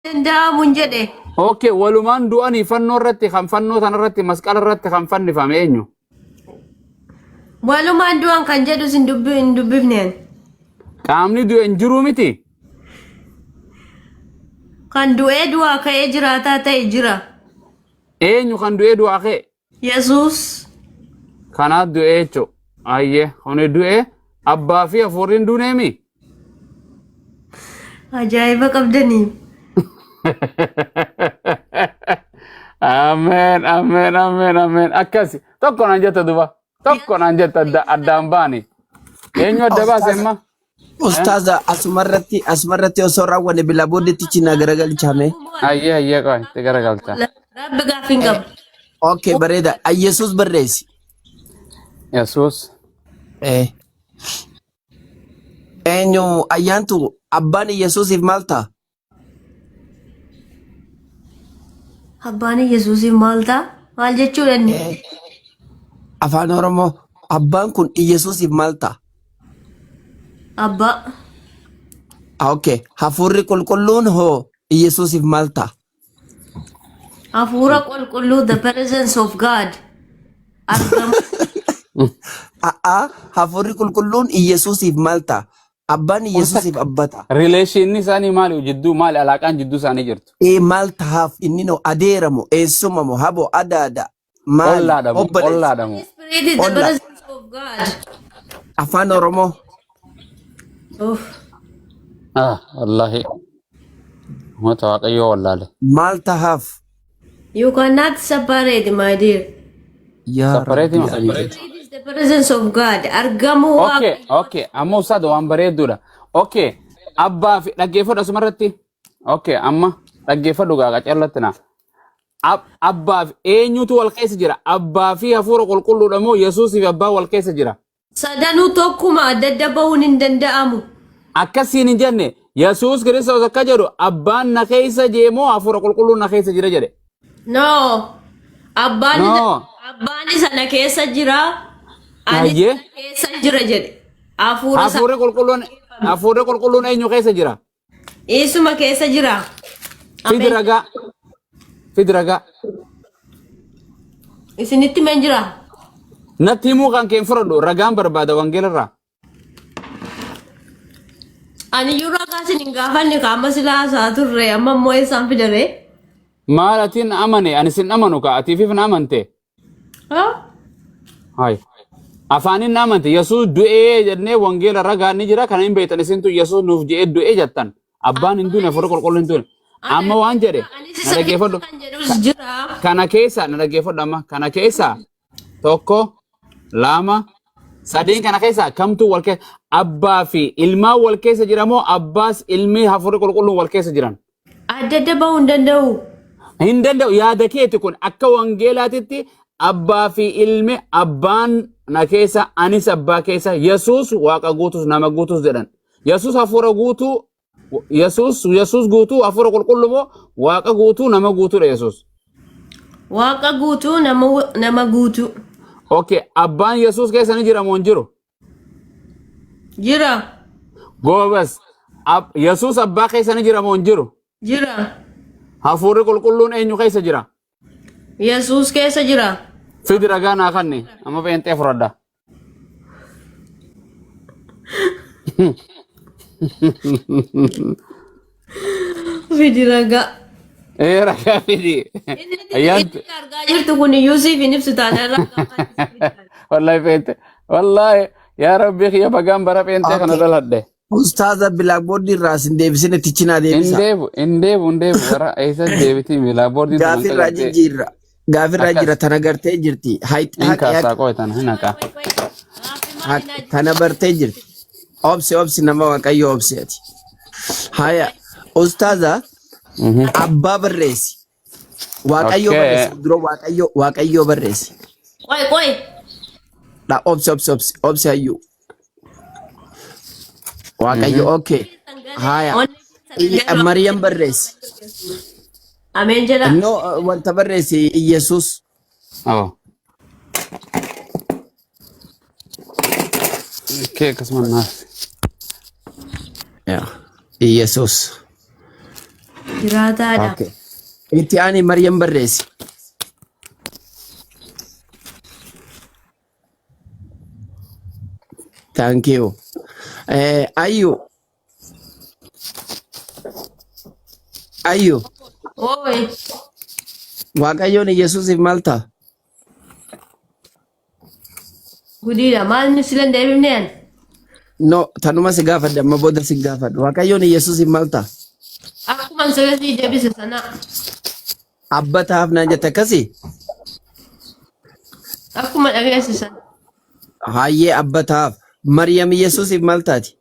danda'amu hin jedhe. Okay, walumaan du'anii fannoo irratti kan fannoo sana irratti masqala irratti kan fannifame eenyu? Walumaan du'an kan jedhu sin dubbifneen. Qaamni du'e hin jiru miti. Kan du'ee du'aa ka'ee jiraataa ta'e jira. Eenyu kan du'e du'aa ka'e? Yesuus. Kanaaf du'e jechuudha. Ayyee, kuni du'e abbaa fi hafuurri duuneemi. Ajaa'iba qabdanii. Amen, amen, amen, amen. Akkasi. Tokko naan jetta duba. Tokko naan jetta addaan baani. Eenyu adda baase amma? Ustaza asumarratti osoo raawwanne bilaa booddeetti cinaa garagalchame. Ayyee qoy itti garagalcha. Rabbi gaaffiin qabu. Okay, bareeda. Yesuus barreessi. Yesuus. Eenyu ayyaantu abbaan Yesuusiif maal ta'a? Abbaan Yesuusiif maal ta'a? Maal jechuudha inni? Afaan Oromoo abbaan kun Yesuusiif maal ta'a? Abbaa. Okay, hafuurri qulqulluun hoo Yesuusiif maal ta'a? Hafuura qulqulluu, the presence of God. Argamu. Hafuurri qulqulluun Yesuusiif maal ta'a? Abbaan Yesuusiif abbata. Relationii isaanii maali jidduu maali alaaqaan jidduu isaanii jirtu? Maal tahaaf inni no adeeramu eessumamu habo adaada maal ollaadhamu. Spirit is the presence of God. Afaan Oromoo. Wallahi. Mata waaqayyo wallaale. Maal tahaaf? You cannot separate, my dear. Separate ma? The presence of God. Argamu. Okay. Amma usaado waan bareedduudha. Okay. Abbaa fi dhaggeeffadhu asumarratti. Okay, amma dhaggeeffadhu gaaga callatti na. Abbaa fi eenyutu wal keessa jira? Abbaa fi hafuura qulqulluudha moo Yesuusii fi abbaa wal keessa jira? Sadanuu tokkuma adda bahuun hin danda'amu. Akkasiin hin jenne Yesuus Kiristoos akka jedhu abbaan na keessa jee moo hafuura qulqulluun na keessa jira jedhe? No. Abbaan isa na keessa jira. Ani keessa jira jedhe. Hafuurri qulqulluun eenyu keessa jira? Isuma keessa jira. Fidi ragaa. Isinitti men jira? Natti himuu kan keen fudhadhu ragaan barbaada wangeelarraa. Ani iyyuu ragaa isin hin gaafanne qaama silaa haasaa turre amma immoo eessaan fidare? Maal atiin amane ani sin amanu ka atiifif na amante? Hai. Afaanin na amante Yesuus du'ee jennee wangeela ragaa ni jira kana hin beektan isintu Yesuus nuuf jedhee du'ee jettan. Abbaan hin duune hafuura qulqulluun hin duune. Amma waan jedhe na dhaggeeffadhu. Kana keessa na dhaggeeffadhu amma kana keessa tokko lama sadeen kana keessa kamtu wal keessa abbaa fi ilmaa wal keessa jira moo abbaas ilmi hafuura qulqulluun wal keessa jiran? Adda bahuu hin danda'u. Hin danda'u yaada keeti kun akka wangeelaatitti abbaa fi ilmi abbaan na keessa anis abbaa keessa Yesuus waaqa guutus nama guutus jedhan. Yesuus hafuura guutuu Yesuus guutuu hafuura qulqulluu moo waaqa guutuu nama guutuudha Yesuus? Waaqa guutuu nama guutuu. Okay, abbaan Yesuus keessa ni jira moo hin jiru? Jira. Goobas. Yesuus abbaa keessa ni jira moo hin jiru? Jira. Hafuurri qulqulluun eenyu keessa jira? Yesuus keessa jira. Fidi ragaa naa kanne amma feentee fudhadha. Fidi ragaa. Ragaa fidi. Ayyaantu. Argaa jirtu kun Yuusuf hin ibsu taanaan ragaa. Wallahi feente. Wallahi yaa Rabbi kiyya bagaan bara feentee kana daladhe. Ustaza Blackboard irraa sin deebisine tichinaa deebisa. Hin deebu wara eessa deebiti Blackboard Gaafirraa jira tana gartee jirti. Kaasaa qo'atan hin haqaa. Tana bartee jirti. Obsi nama waaqayyo obsi ati. Haya Ustaza abbaa barreessi. Waaqayyo barreessi. Dura waaqayyo barreessi. Qoy. Da obsi hayyuu. Waaqayyo okay. Haya. Maryam barreessi. Amen jedha. No wanta barreessi Yesuus. Okay, kasman naaf. Yesuus. Jiraataadha. Okay. Itti aani Maryam barreessi. Thank you. Ayyu. Ayyu. Ooyi. Waaqayyoon Yesuusiif maal ta'a? Gudiidha. Maal nu silan deebifneen? No, tanuma si gaafadha amma booda si gaafadha. Waaqayyoon Yesuusiif maal ta'a? Akkuma sirriitti deebise sana. Abba ta'aaf naan jette akkasii? Akkuma dhageessisan. Hayyee abba ta'aaf. Maryam Yesuusiif maal taati?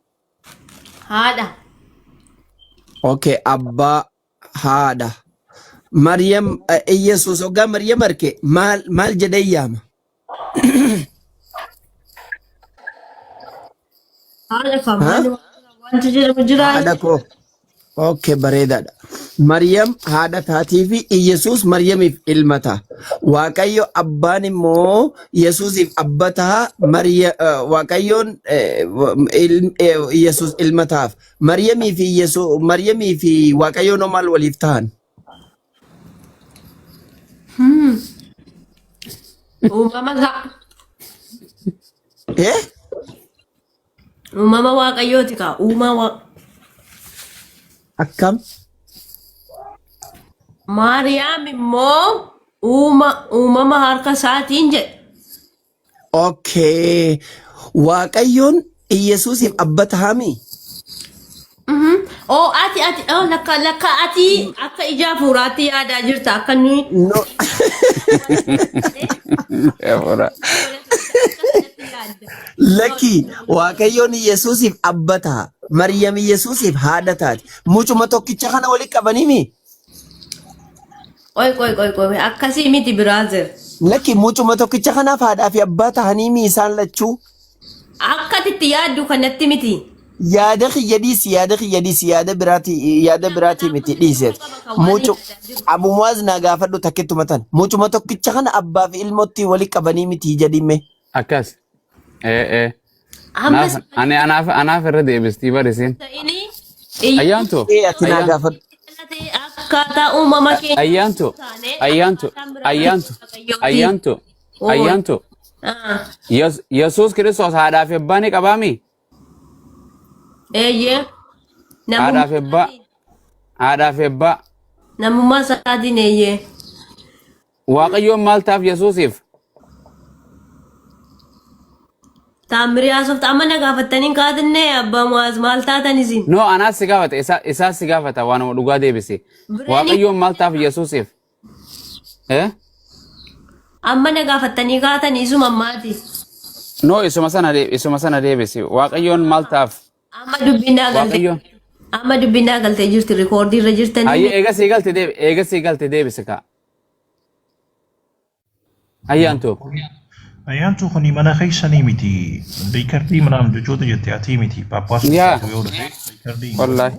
Haadha. Okay, abbaa haadha. Maryam Yesuus hoggaa Maryam arke maal jedhee yaama? Haadha kan wanti jedhamu jira. Haadha koo. Okay, bareedaadha. Maryam haadha taatii fi Yesuus Maryamiif ilma ta'a. Waaqayyo abbaan immoo Yesuusiif abba ta'a. Waaqayyoon Yesuus ilma ta'aaf. Maryamii fi Waaqayyoon maal waliif ta'an? Uumama ga'a. Eh? Uumama waaqayyooti kaa. Akkam? Maariyaam immoo uumama harka isaatiin jedhe. Okay. Waaqayyoon Yesuusiif abba ta'ami? Lakka ati akka ijaa fuuraatti yaadaa jirta akka nuyi. No. Lakki Waaqayyoon Yesuusiif abba ta'a. Maryam Yesuusiif haadha taati. Mucuma tokkicha kana walitti qabaniimi? Qoy akkasii miti biraazer. Lakki mucuma tokkicha kanaaf haadhaa fi abbaa ta'aniimi isaan lachuu? Akka itti yaaddu kanatti miti. Yaada kiyya yaada biraati miti dhiiseet. Abu Muaz naa gaafadhu takkittuma tan. Mucuma tokkicha kana abbaa fi ilmootti walitti qabanii miti jedhime. Akkas. Anaaf irra deebistii barisiin. Ayyaantu. Ati naa gaafadhu. Akkaataa uumama keenya. Ayyaantu. Yesuus Kiristoos haadhaa fi abbaa ni qabaami? Eeyyee. Haadhaa fi abbaa. Namummaa isaatiin eeyyee. Waaqayyoon maal ta'aaf Yesuusiif? Taammirii haasofta amma na gaafattanii kaatannee abbaa Muaz maal taatan isin? No, anaas si gaafata. Isaas si gaafata waanuma dhugaa deebise. Waaqayyoon maal ta'aaf Yesuusiif? Amma na gaafattanii kaatanii isuma ammaati. No, isuma sana deebise. Waaqayyoon maal ta'aaf? Amma dubbinaa galtee jirti rikoordii irra jirtanii. Ayyee eegasii galte deebise kaa. Ayyaantu. Ayyaantu kuni mana keessanii miti. Riikardii manaan jechoota jette ati miti. Paappaasuu yoo dhufe riikardii. Wallaahi.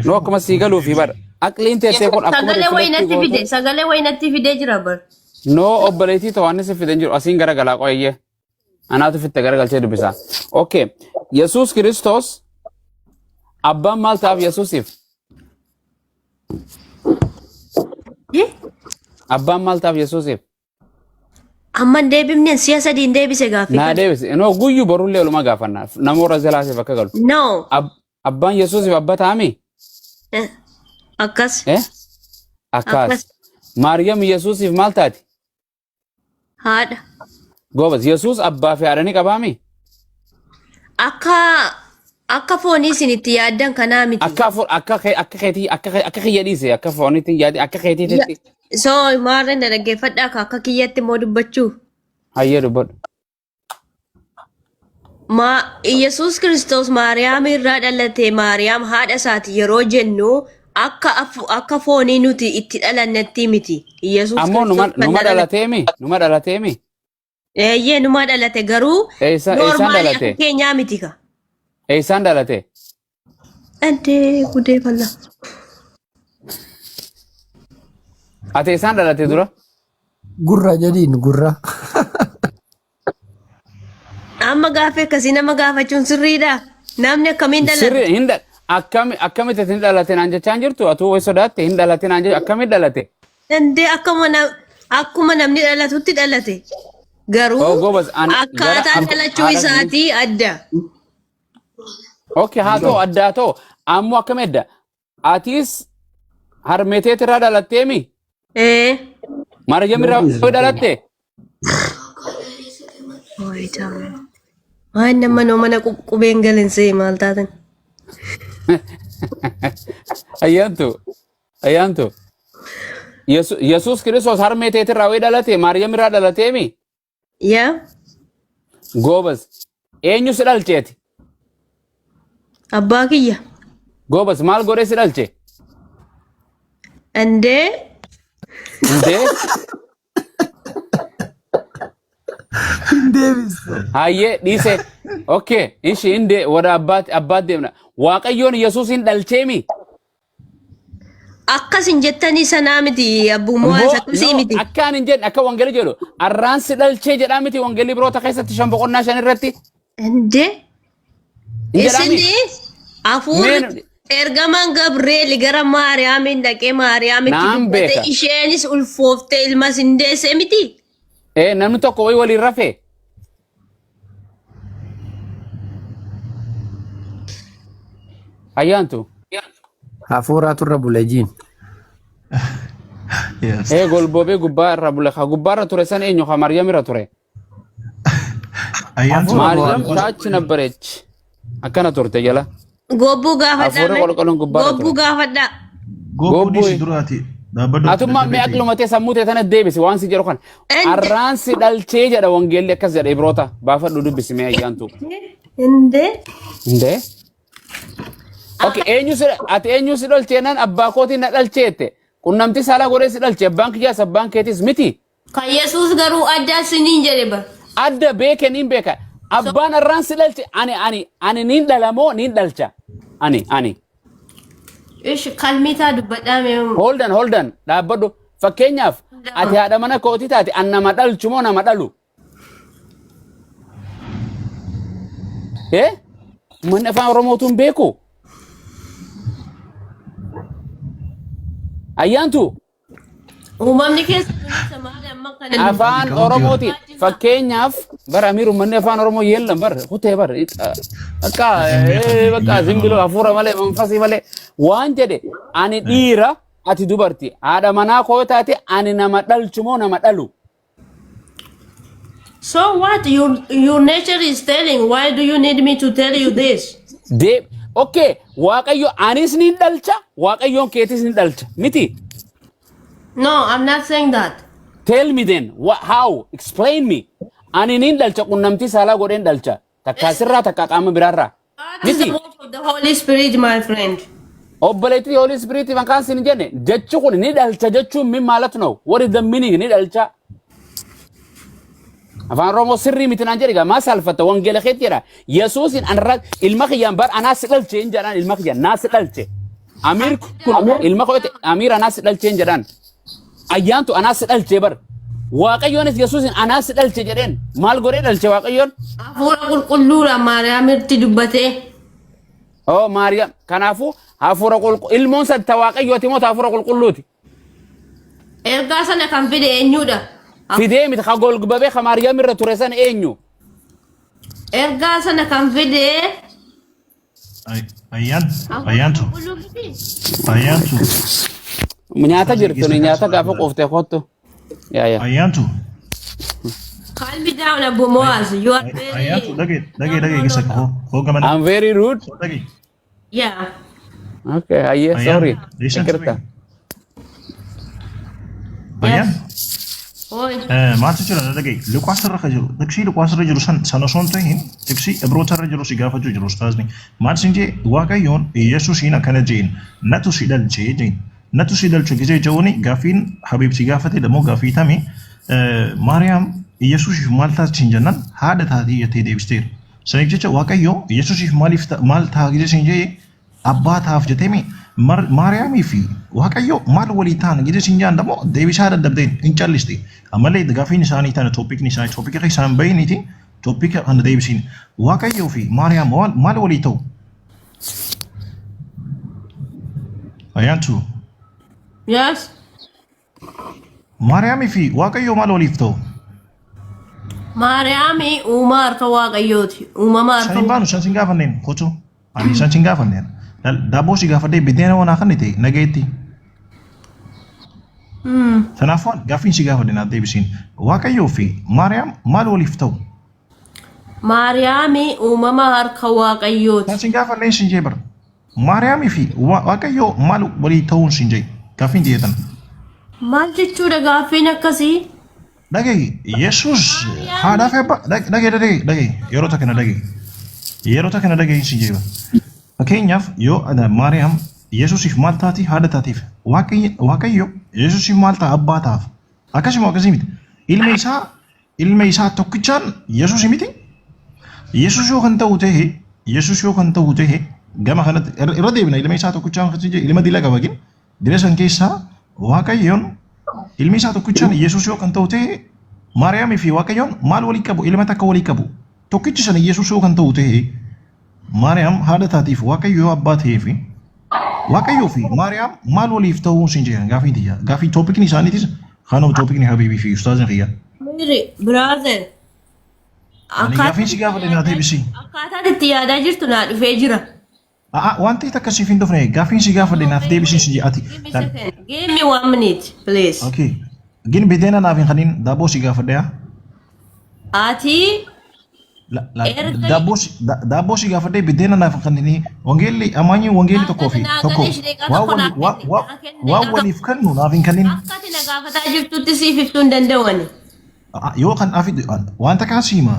No, akkuma sii galuu fi bara. Aqliin teessee kun akkuma sagalee wayinatti fidee jira bar. No, obboleettii ta'anii si fideen jiru. Asiin garagalaa qoyyee. Anaatu fitte garagalchee dubbisaa. Okay. Yesuus Kiristoos abbaan maal ta'aaf Yesuusiif? Abbaan maal ta'aaf Yesuusiif? Amma deebifneen siya sadiin deebise gaaffii. Naa deebise. No, guyyuu borullee oluma gaafannaaf. Namoota jalaasiif akka galu. No. Abbaan Yesuusiif abba ta'ami? Akkas. Akkas. Maariyaam Yesuusiif maal taati? Haadha. Goobas, Yesuus abbaa fi haadha ni qabaami? Akka foonii isinitti yaaddan kanaa miti. Akka kiyya dhiise akka foonitti yaade akka keetiitti. So maarreen na dhaggeeffadhaa akka kiyyatti immoo dubbachuu. Hayyee dubbadhu. Yesuus Kiristoos Maariyaam irraa dhalate Maariyaam haadha isaati yeroo jennu akka foonii nuti itti dhalannetti miti. Ammoo numa dhalateemi? Eeyyee numa dhalate garuu noormaali akka keenyaa miti ka. Eessaan dhalate? Antee gudee falla. Ati eessaan dhalate dura? Gurra jedhiin gurra. Amma gaaffii akkasii nama gaafachuun sirriidha. Namni akkamiin dhalate? akkamitti hin dhalatin an jechaan jirtu atu way sodaatte hin dhalatin an akkamitti dhalate Ande akkuma namni dhalatutti dhalate. Garuu akkaataa dhalachuu isaatii adda. Okay, haatoo addaa ta'u ammoo akkamidda atiis harmeeteet irraa dhalatteemi Maryam irraa dhalatte waan nama noo mana qubeen galinsee maal taatan ayyaantu Yesuus Kiristoos harmeeteet irraa way dhalate Maryam irraa dhalateemi yaa goobas eenyu si dhalcheeti abbaa kiyya goobas maal godhee si dhalche andee hayyee dhiise okay ishi indee wada abbaat deemna waaqayyoon Yesuusin dhalcheemi akkasin jettanii sanaa miti abbummoo akkasii miti akkaan hin jedhe akka wangeelii jedhu arraan si dhalchee jedhaa miti wangeelii biroota keessatti 5 irratti andee isini afuurri ergamaan Gabriel gara Maariyaamin dhaqee Maariyaamitti dubbate isheenis ulfooftee ilma sindeesse miti namni tokko way waliin rafee ayyaantu hafuuraa turra bulejiin golboobee gubbaa irra bule gubbaa irra ture san eenyu Maryam irra ture Maryam taachi nabbareech akkana turte jala gobbuu gaafadha gobbuu duraati atummaa mee aqlumatee sammuu ta'e tana deebisi waan si jedhu kan arraan si dhalchee jedha wangeelli akkas jedha ibroota baafadhu dubbisi mee ayyaantu indee okay eenyu si dhalchee nan abbaa kootiin na dhalcheette qunnamti saalaa godhee si dhalchee abbaan kiyyaas abbaan keetis miti kan Yesuus garuu adda siniin jedhe ba adda beeken hin beeka abbaan arraan si dhalche ani nin dhalamoo nin dhalcha ani ish kalmitaa dubbadhaa mee holdan dhaabbadhu fakkeenyaaf ati haadha mana kootii taate an nama dhalchu moo nama dhalu manni afaan oromootuun beeku ayyaantu uumamni keessa afaan oromooti fakkeenyaaf bara amiru manni afaan oromoo yeellan bar kutee bar bakka zimbilo hafuura malee manfasii malee waan jedhe ani dhiira ati dubarti haadha manaa koo taate ani nama dhalchu moo nama dhalu So what your nature is telling? Why do you need me to tell you this? Okay, waaqayyo anis nin dhalcha waaqayyoon keetis nin dhalcha miti No, I'm not saying that. Tell me then how explain me ani nin dhalcha qunnamti saalaa godheen dhalcha takka sirraa takka qaama biraarraa That is the work of the Holy Spirit, my friend. obboleetti Holy Spirit van kan sin jenne jechu kun ni dhalcha jechuun min maalatu no what is the meaning ni dhalcha afaan oromoo sirrii miti naan jedhiga maa saalfatta wangeela keetti jedha Yesuusin anarraa ilma kiyyaan bar anaa si dhalche hin jedhaan ilma kiyyaan naa si dhalche amiir kun ilma koote amiir anaa si dhalche hin jedhaan ayyaantu anaa si dhalche bar waaqayyoonis Yesuusin anaa si dhalche jedheen maal godhee dhalche waaqayyoon Hafuura qulqulluudha Maariyaamitti dubbatee. Oh Maariyaam kanaafu hafuura qulqulluu ilmoon satta waaqayyooti moo hafuura qulqulluuti Ergaa sana kan fide eenyudha? fidee miti ka golgubabee ka Maariyaam irra ture san eenyu Ergaa sana kan fide ayyaantu nyaata jirtu ni nyaata gaafa qoftee kottu ayyaantu calm down Abu Muaz. You are ayyaantu very dhagee gisa koo gamana I'm very rude yeah. okay ayye sorry listen to me. kirta ayyaan Oi. maata jira dhagee luqaas irra jiru tiksii luqaas irra jiru sana osoo hin ta'in tiksii ibroota irra jiru si gaafachuu jiru ustaazni maal sin jee waaqayyoon Yesuusiin akkana jeen natu si dhalchee jeen natu si dhalchu gisee jawuni gaafiin habiibsi gaafate demoo gaafii tami Maariyaam Yesuusiif maal taasisin jennan haadha taatii jettee deebisteera saniif jecha waaqayyoo Yesuusiif maal ta'a gisee sin jee abbaa taaf jeteemi Maariyaamii fi waaqayyo maal walii ta'an gisee sin jaan demoo deebisaa daddabdeen hin calliste ammallee gaafiin isaanii tana toopikni isaanii toopika isaan bayiniiti toopika kana deebisiin waaqayyoo fi Maariyaam maal walii ta'u Ayantu. Yes. Maariyaamii fi Waaqayyoo maal waliif ta'u? Maariyaami uumaa harka Waaqayyooti. Uumama harka Sanin baanu san sin gaafanneen kutu. Ani san sin gaafanneen. Daabboo si gaafadhee biddeena wanaa kan ta'e nagayetti. Kanaafuu gaaffiin si gaafadheen adda deebisiin. Waaqayyoo fi Maariyaam maal waliif ta'u? Maariyaami uumama harka Waaqayyooti. San sin gaafanneen sin jee bara. Maariyaamii fi Waaqayyoo maal walii ta'uun sin jee? Gaaffiin jeetan. Maal jechuudha gaaffiin akkasii? Dhagahi Yesuus haadhaaf abbaa dhagahi yeroo takka dhagahi. Yeroo takka dhagahi sin jee bara. Fakkeenyaaf yoo Maariyaam Yesuusiif maal taati haadha taatiif Waaqayyo Yesuusiif maal ta'a abbaa ta'aaf akkasuma akkasii miti ilma isaa tokkichaan Yesuus miti Yesuus yoo kan ta'u ta'e gama kanatti irra deebina ilma isaa tokkichaan ilma dila qabagin dila san keessaa Waaqayyoon ilmi isaa tokkichaan Yesuus yoo kan ta'u ta'e Maariyaamii fi Waaqayyoon maal walii qabu ilma takka walii qabu tokkichi san Yesuus yoo kan ta'u ta'e Maariyaam haadha taatiif Waaqayyo abbaa ta'eef Waaqayyoo fi Maariyaam maal waliif ta'uu sin jedhan gaafii tiyya. Gaafii toopikni isaaniitis kanuma toopikni Habiibii fi Ustaazin Khiyyaa. Miri, brother. Ani gaafii si gaafa dheeraa deebisi. Akkaataan itti yaadaa jirtu naa dhufee jira. Wanti akkasiif hin dhufne gaafiin si gaafa dheeraaf deebisi si jedhati. Give me 1 minute, please. Okay. Gin bideena naaf hin kanin daabboo si gaafa dheeraa. Ati Daabboo si gaafa dheeraa bideena naaf hin kanin wangeelli amaanyi wangeelli tokkoo fi tokko waan waliif kannu naaf hin kanin. akka ati na gaafataa jirtutti siif iftuu hin danda'ani. Yoo kan naaf wanta kaasiima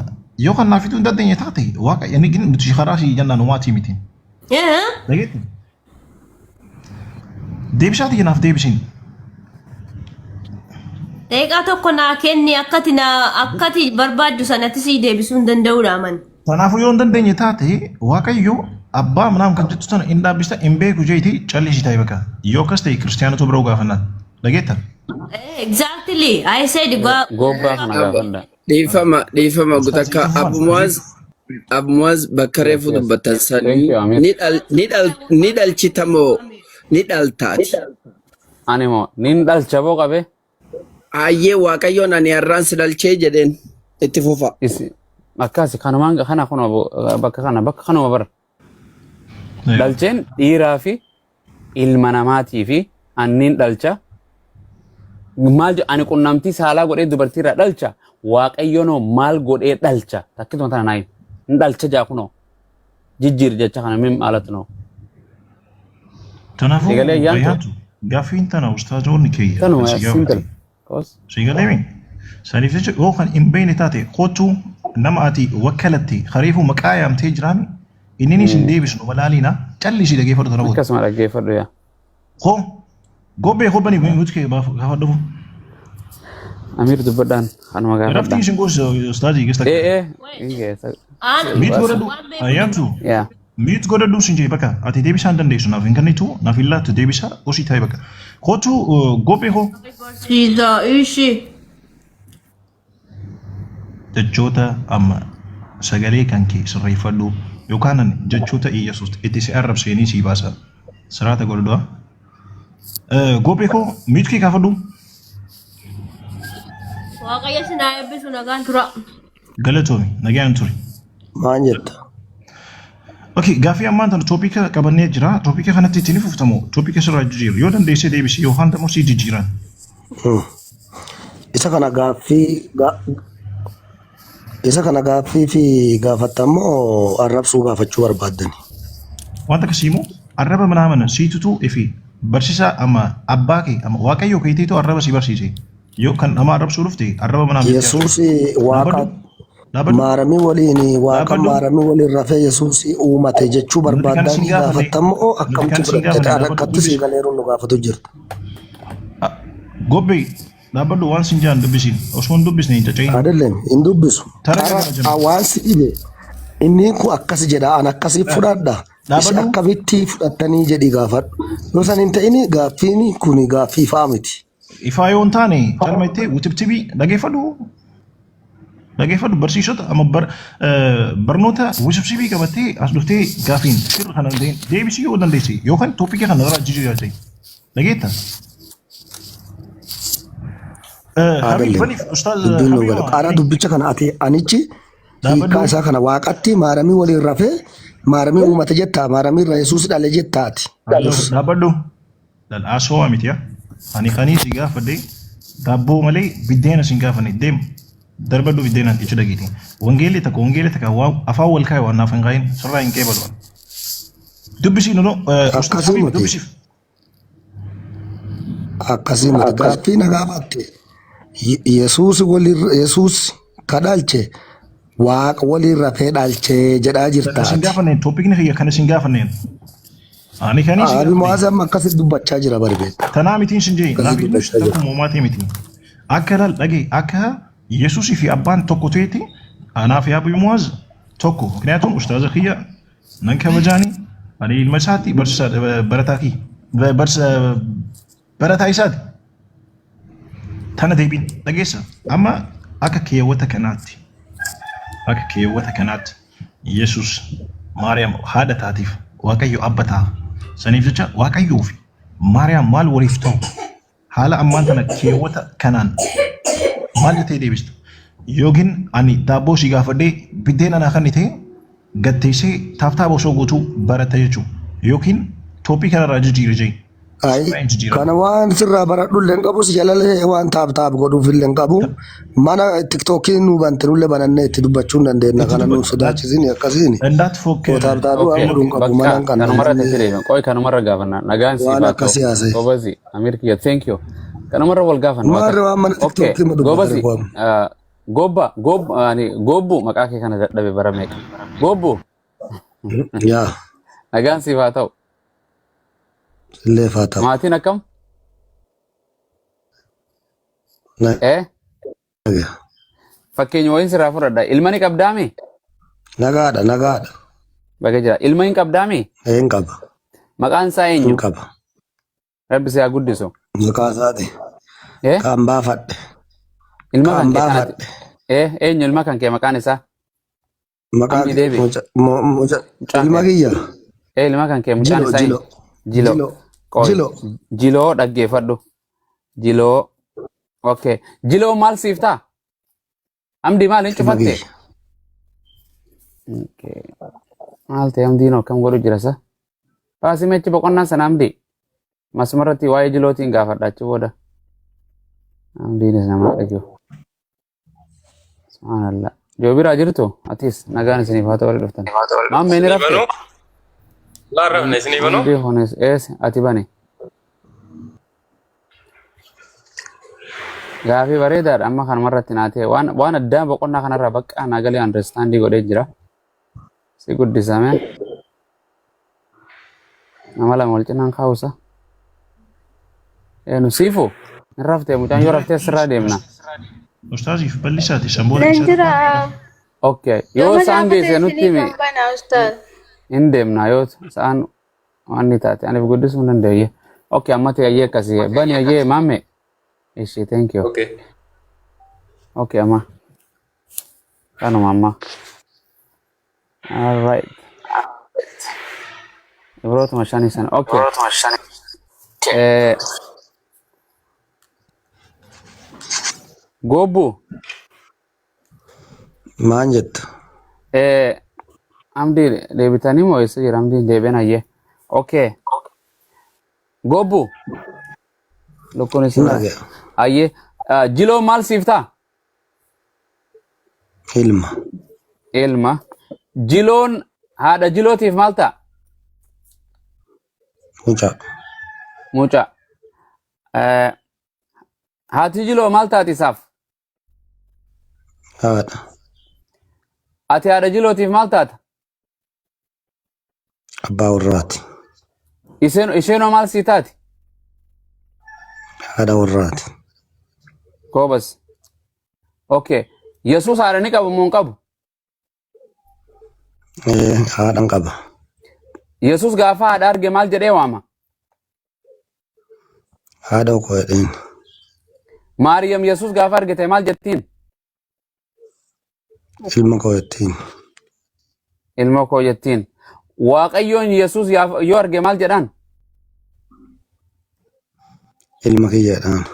yoo kan naaf hin dandeenye taate Waaqayyo inni gin nuti karaa si jannaan uumaati miti. Dhageetti. Deebisaati kanaaf deebisiin. Deeqaa tokko naa kenni akkati barbaaddu sanatti sii deebisuu hin danda'uudha man. Kanaafuu yoo hin dandeenye taate Waaqayyo abbaa manaam kan jettu sana hin dhaabbista hin beeku jeeti callisii ta'e bakka yoo akkas ta'e kiristaanota biroo gaafannaan dhageettan. Exactly. I said Gobbaa kana gaafadha. Dhiifama gutakka Abmuaz bakka reefu dubbatan sanii ni dhalchitamoo ni dhaltaati. Ani moo nin dhalcha boo qabe. Ayyee Waaqayyoon ani har'aan si dhalchee jedheen itti fufa. Akkas kanumaan kana bakka kanuma bara. Dhalcheen dhiiraa fi ilma namaatii fi anniin dhalcha. Maal ani qunnamtii saalaa godhee dubartiirraa dhalcha. Waaqayyoonoo maal godhee dhalcha. Takkituma tana naayi. Hin dhalcha jaakunoo. Jijjiir jecha kana min maalatu noo. Kanaafuu bayyaatu gaafiin tana ustaazoonni keeyya. Tanuma simple. Sigalee saniif jecha yoo kan hin beekne taate kootu nama ati wakkalatti hariifuu maqaa yaamtee jiraami inni sin deebisnu malaaliina callisii dhageeffadhu tana booda. Akkasuma dhaggeeffadhu yaa. Koo gobbee hobbanii nuti kee gaafa dhufu. Amir dubbadhaan kanuma gaafadha. Raftii isin gosa ustaazii geessa. Miit godhadhu ayyaantu. Miit godhadhu sin jee bakka ati deebisaan dandeessu naaf hin kennitu naaf hin laattu deebisa osii ta'e bakka. Kootu gobbee hoo. Siidaa ishii. Jechoota amma sagalee kan kee sirreeffadhu yookaan jechoota Iyyesuus itti si arrabseenii sii baasa. Siraata godhadhu. Gobbee hoo miit kee kaafadhu. Waaqayyo sinaa eebbisu nagaan tura. Galatoomi nagaan turi. Maan jetta? Okay, gaafii ammaan tana toopika qabannee jira. Toopika kanatti ittiin fuftamu. Toopika sirraa jijjiiru. Yoo dandeessee deebisi yookaan immoo sii jijjiiran. Isa kana gaaffii fi gaafattamoo arrabsuu gaafachuu barbaaddani. Wanta akkasii immoo arraba manaa siitutu fi barsiisaa amma abbaa kee amma Waaqayyoo keetiitu arraba si barsiise. Yoo kan nama arrabsuu dhufte arraba manaa. Yesuus waaqa maaramii waliin waaqa maaramii waliin rafee Yesuus uumate jechuu barbaaddani gaafattamoo akkamitti fudhattee akkatti si galeeruun nu gaafatu jirtu. Gobbee dhaabbadhu waan sin jaan dubbisiin osoo hin dubbisne hin caccayin. Adeelleen hin dubbisu. Hawaasi dhibee inni kun akkas jedha an akkasii fudhadha. Isin akkamitti fudhattanii jedhi gaafadhu. Yoo san hin ta'in gaaffiin kun gaaffii ifaa miti. Ifaa yoo hin taane calma itti utubtibii dhageeffadhu. Dhaggeeffadhu barsiisota amma barnoota wusubsibii qabattee as dhuftee gaafiin sirra kana deebisii yoo dandeesse yookaan tooppikii kana irraa jijjiiruu yaadde. Dhageetta? Habib Baniif Ustaaz dubbiin nu qaaraa dubbicha kana ati anichi hiikaa isaa kana waaqatti maaramii waliin rafee maaramii uumate jettaa maaramii irra Yesuus dhale jettaati. Dhaabbadhu. Asoo miti yaa. Ani si gaafadhe daabboo malee biddeena sin gaafanne deemu. Darbadhu biddeenaan jechuudha dhageetiin. Wangeelli takka afaan wal kaa'e waan naaf hin qaa'in sirraa hin qeebalu. Dubbisiin noo Ustaaz Habib dubbisiif. Akkasii miti gaaffii na gaafatte. Yesuus ka dhalche waaqa waliin rafee dhalchee jedhaa jirta. Sin gaafanneen tooppikni kiyya kana sin gaafanneen. Ani kanis. Abi Mu'aazam akkasitti dubbachaa jira barbee. Tanaa mitiin sin jee naaf ilmus takku muumaatee miti. Akka laal dhagee akka Yesuusii fi abbaan tokko ta'etti anaaf yaa Abi Mu'aaz tokko. ምክንያቱም Ustaaz kiyya nan kabajaani ani ilma isaatti barataa isaati. Tana deebiin dhageessa amma akka keewwata kanaatti Yesuus Maariyaam haadha taatiif Waaqayyo abba ta'a. Saniif jecha Waaqayyoo fi Maariyaam maal waliif ta'u haala ammaan tana keewwata kanaan maal jettee deebistu? Yookiin ani daabboo si gaafadhee biddeen anaa kan ta'e gatteessee taaftaaba osoo gootuu barata jechuudha. Yookiin tooppii kanarraa jijjiirre jee. Kana waan sirraa baradhu illee hin qabu si jalalee waan taaf godhuuf illee hin qabu. Mana tiktookiin nu bante nulle banannee itti dubbachuu hin dandeenya kana nu sodaachisiin akkasiin. Taaftaafuu waan godhu hin qabu mana kan. Kanumarra tireema qoy kanumarra gaafanna nagaan si waan akkasii haasa'e. Gobazi Ameerikiyya thank you. Kanumarra wal gaafanna. Maarri waan mana tiktookii ma Gobazi gobbu maqaa kee kana dadhabe bara meeqa? Gobbu. Yaa. Nagaan siif haa ta'u. Illee faata. Maatiin akkam? Fakkeenya wayiin sirraa fudhadha. Ilma ni qabdaami? Nagaadha. Bakka jira. Ilma hin qabdaami? Hin qaba. Maqaan isaa eenyu? Hin qaba. Rabbi si haa guddisu. Maqaa isaati. Kan baafadhe. Ilma kan kee kanatti. Eenyu ilma kan kee maqaan isaa? Maqaan ilma kiyya. Ilma kan kee maqaan isaa eenyu? Jiloo dhaggeeffadhu. Jiloo. Okay. Jiloo maal siif ta'a? Amdi maal hin cufatte? Maal ta'e amdiin akkam godhu jira sa? Baasii meechi boqonnaa sana amdi. Masumarratti waa'ee jilootiin gaafadha achi booda. Amdiinis nama dhaggeeffa. Subhanallah. Joo biraa jirtu? Atis nagaan isiniif haa ta'u waliin dhuftan. Maammee ni rafte? La rafne isini bano? Amdi hones ati bane. Gaafii bareedaadha amma kanumarratti naa ta'e waan addaa boqonnaa kanarraa bakka naa galee understandii godhee jira. Si guddisame. Nama lama wal cinaan kaa'usa. Nu siifu hin raftee mucaan yoo raftee sirraa deemna. Ustaaziif bal'isaati samboora Danjira. Okay. Yoo isaan geesse nutti himi. Hin deemna yoo isaan waan ni taate aniif guddisuu hin dandeenye. Okay amma ta'e ayyee akkasii bani ayyee maamme. Ishi thank you. Okay amma. Kanuma amma. All right. Ibrootuma shanii sana. Okay. Gobbu. Maan jettu? Amdi deebitanii moo eessa jira amdi deebiin ayyee. Okay. Gobbu. Lukkuun isin ayyee. Jiloo maal siif ta'a? Ilma. Jiloon haadha jilootiif maal ta'a? Mucaa. Haati jiloo maal taati isaaf? Haadha. Ati haadha jilootiif maal taata? Abbaa warraati. Isheenoo maal sii taati? Haadha warraati. Koobas. Okay. Yesuus haadha ni qabu moo hin qabu? Haadhan qaba. Yesuus gaafa haadha arge maal jedhee waama? Haadha koo jedheen. Maariyaam Yesuus gaafa argite maal jettiin? ilma koo jettiin. Ilma koo jettiin. Waaqayyoon Yesuus yoo arge maal jedhaan? Ilma kiyyaadhaan.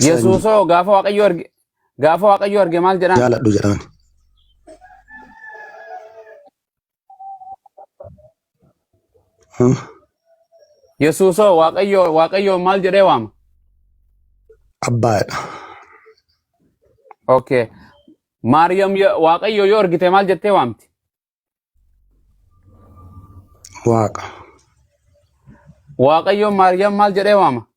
Yesuusoo gaafa Waaqayyoo arge maal jedhaan? Jaaladhu jedhaan. Yesuusoo Waaqayyoo maal jedhee waama? Abbaadha. Okay. Maariyaam Waaqayyoo yoo argite maal jettee waamti? Waaqa. Waaqayyoo Maariyaam maal jedhee waama?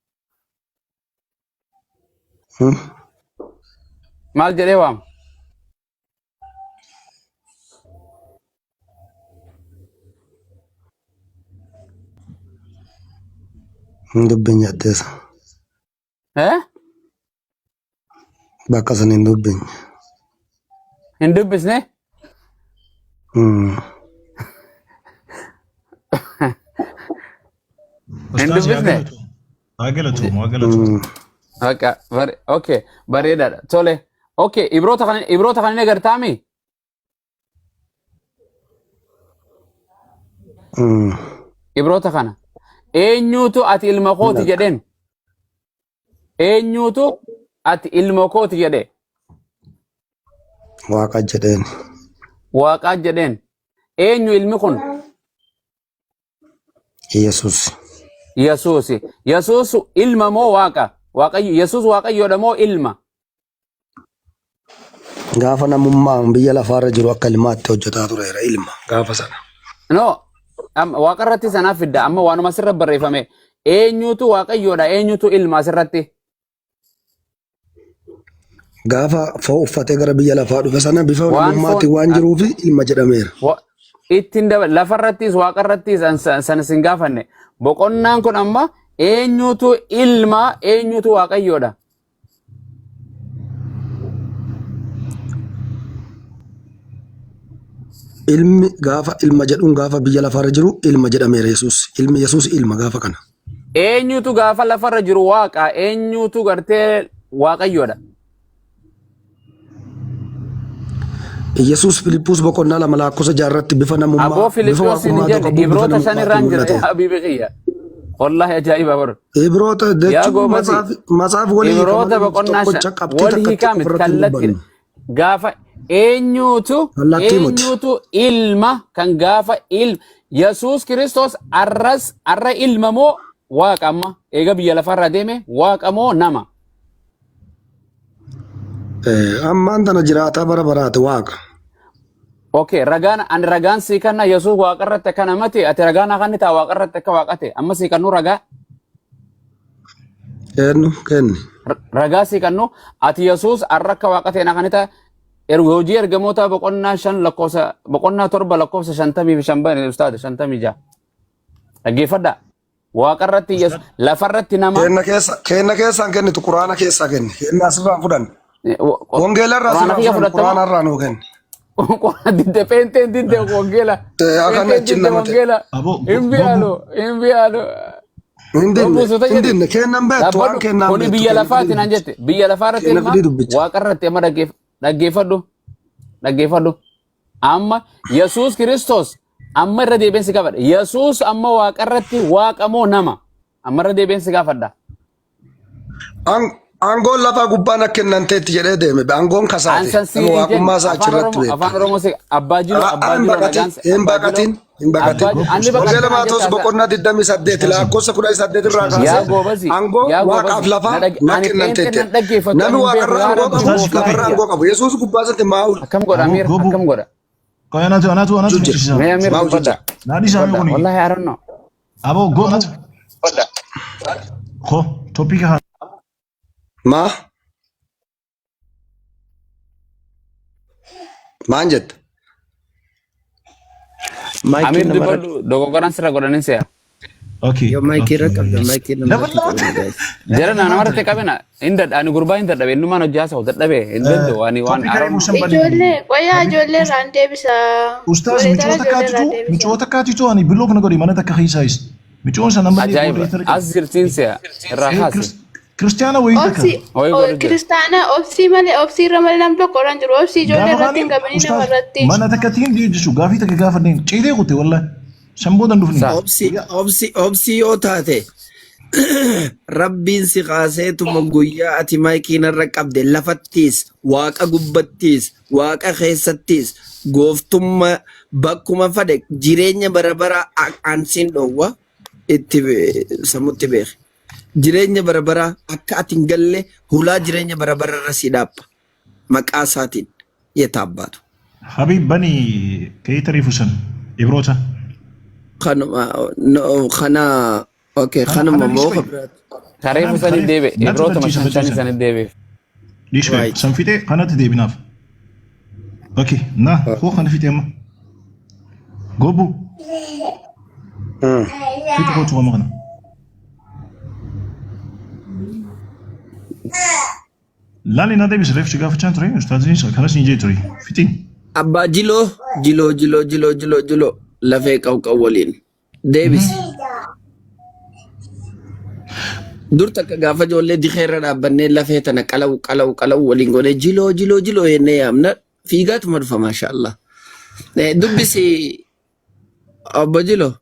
Maal jedhee waama? Dubbiin jetteessa. Bakka san hin dubbin. Hin dubbisne? Hin dubbisne? Okay, bareedaadha. Tole. Okay, Ibroota kan inni agartaami? Ibroota kana. Eenyuutu ati ilma kooti jedheen? Eenyuutu ati ilma kooti jedhe? Waaqa jedheen. Waaqa jedheen. Eenyu ilmi kun? Yesuus. Yesuus. Yesuus ilma moo waaqa? Yesuus waaqayyoodha moo ilma? Gaafa namummaan biyya lafaarra jiru akka ilmaatti hojjetaa tureera ilma gaafa sana. No, waaqa irratti sanaaf fidda amma waanuma sirra barreeffame. Eenyutu waaqayyoodha? Eenyutu ilma asirratti? Gaafa fo'u uffatee gara biyya lafaa dhufe sana bifa namummaatti waan jiruufi ilma jedhameera. Ittiin lafarrattis waaqarrattis sana sin gaafanne. Boqonnaan kun amma eenyutu ilma eenyutu waaqayyoodha? Ilmi gaafa ilma jedhuun gaafa biyya lafarra jiru ilma jedhameera Yesuus. Ilmi Yesuus ilma gaafa kana. Eenyutu gaafa lafarra jiru waaqa? Eenyutu gartee waaqayyoodha? Yesuus Filippus boqonnaa lama lakkoofsa jaarratti bifa namummaa. Aboo Filippus ni jedhe Ibroota shanirraan jedhe habiibi kiyya. Wallahi ajaa'iba bar. Ibroota jechuun matsaaf walii Ibroota boqonnaa walii kaamit kallattii gaafa eenyutu ilma kan gaafa ilma Yesuus Kiristoos arra ilma moo waaqa amma eega biyya lafarra deeme waaqa moo nama? Ammaan tana jiraataa bara baraate waaqa. Okay, ragaan sii kanna Yesuus waaqa irratti akka namati ati ragaan akanni taa waaqa irratti akka waaqate amma sii kannu ragaa? Kenni. Ragaa sii kannu ati Yesuus arra akka waaqate akanni taa hojii ergamoota boqonnaa 7 lakkoofsa 55 ustaad 56 dhaggeeffadha. Waaqa irratti lafa irratti nama kenna keessaan kennitu quraana keessaa kenni. Kenna asirraan fudhan. Wangeela irraa asirraan fudhan quraana irraa nuu kenni. Didde penteen didde wangeela. Akana cinna wangeela. Invialo. Indinne kennan beektu waan kennan beektu. Kuni biyya lafaati naan jette. Biyya lafaa irratti ilma waaqa irratti amma dhaggeeffadhu. Amma Yesuus Kiristoos amma irra deebiinsi gaafadha. Yesuus amma waaqa irratti waaqa moo nama? Amma irra deebiinsi gaafadha. Aangoon lafaa gubbaan akka kennanteetti jedhee deeme. Aangoon kasaate. Waaqummaa isaa achirratti beeku. Afaan Oromoo abbaa jiru hin baqatin. Wangeela Maatoos boqonnaa 28 lakkoofsa 18 irraa kaasee aangoo waaqaaf lafaa na kennanteetti. Namni waaqarraa aangoo qabu lafarraa aangoo qabu. Yesuus gubbaa isaatti maa'uudha. Akkam godha Amiir? Akkam godha? Anatu jechisiisa. Amiir godha. Naadhi isaa yoo Wallahi I don't know. Aboo gootu. Ko topiika haa. Maan jette? Amiir dibadhu dogoggoran sirra godhanin se'a. Okay. Yo maikii rakabda maikii namatti Jara namarratti qabena ani gurbaa hin dadhabe innumaan hojjaa sa'u dadhabe hin danda'u waan ijoollee irraan deebisa. Ustaaz micoota kaatitu ani biloog na godhi mana takka keessaayis. Micoon sana malee ajaa'iba as jirtiin se'a irraa kaase. Kiristaana wayii takka. Kiristaana obsii malee obsii irra malee nam tokko irra hin jiru. Obsii ijoollee irratti hin qabanii nama irratti. Mana takkaatiin jechuun gaafii takka gaafanneen ciitee kutte wallaahi. Sambooda hin dhufne. Obsii yoo taate rabbiin si qaaseetuma guyyaa ati maayikiin irra qabde lafattiis waaqa gubbattiis waaqa keessattiis gooftummaa bakkuma fade jireenya bara ansiin dhoowwa itti samutti beek. Jireenya bara akka ati hin galle hulaa jireenya bara irra si dhaabba maqaa isaatiin yetaabbaatu. Habib bani keeyitarii fusan ibroota. Kana okay kanuma moo karee fusanii deebe ibroota mashansanii sanii deebeef. Dhiishee san fixee kanatti deebinaaf. Okay na hoo kana fixee amma. Gobu. Fitu kootu qoma kana. Lali na deebis reef si gaafachaan ture ustaaziin kanas hin jee ture fitiin. Abbaa jiloo lafee qawqaw waliin deebis. Dur takka gaafa ijoollee dikeerra dhaabbannee lafee tana qalaw waliin godhee jiloo jennee yaamna fiigaatuma dhufa maashaallah. Dubbisi obbo Jiloo.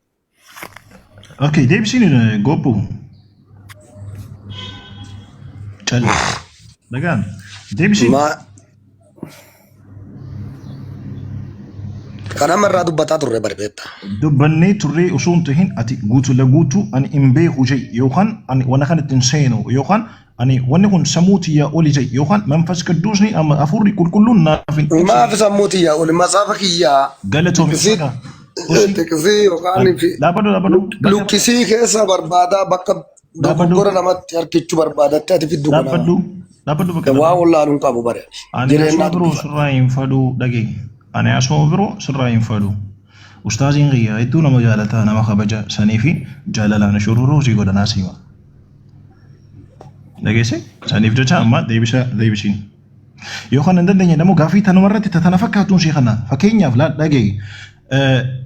Okay deebisiin gobbu. Calla. Dagaan deebisiin. Kana marraa dubbataa turre barbeetta. Dubbannee turree osoo hin tahin ati guutuu ani hin beeku jee yookaan ani wanna kanatti hin seenu yookaan ani wanni kun sammuutii yaa oli jee yookaan manfas qidduusni amma afurri qulqulluun naaf hin. Maaf sammuutii yaa oli masaafa kiyyaa. Galatoomii. Teksii yookaan lukkisii keessa barbaadaa bakka dogoggora namatti harkichuu barbaadatte ati fiddu kana. Dhaabbadhu bakka. Waa wallaaluun qabu bare. Ani asuma biroo sirraa hin faduu dhagee. Ani asuma biroo sirraa hin faduu. Ustaaziin qiyyaa hedduu nama jaalataa nama kabaja sanii fi jaalalaan shururuu si godhanaa siima. Dhageesse saniif jecha amma deebisiin. Yookaan hin dandeenye namoo gaafii tanumarratti tana fakkaatuun si kana fakkeenyaaf dhagee.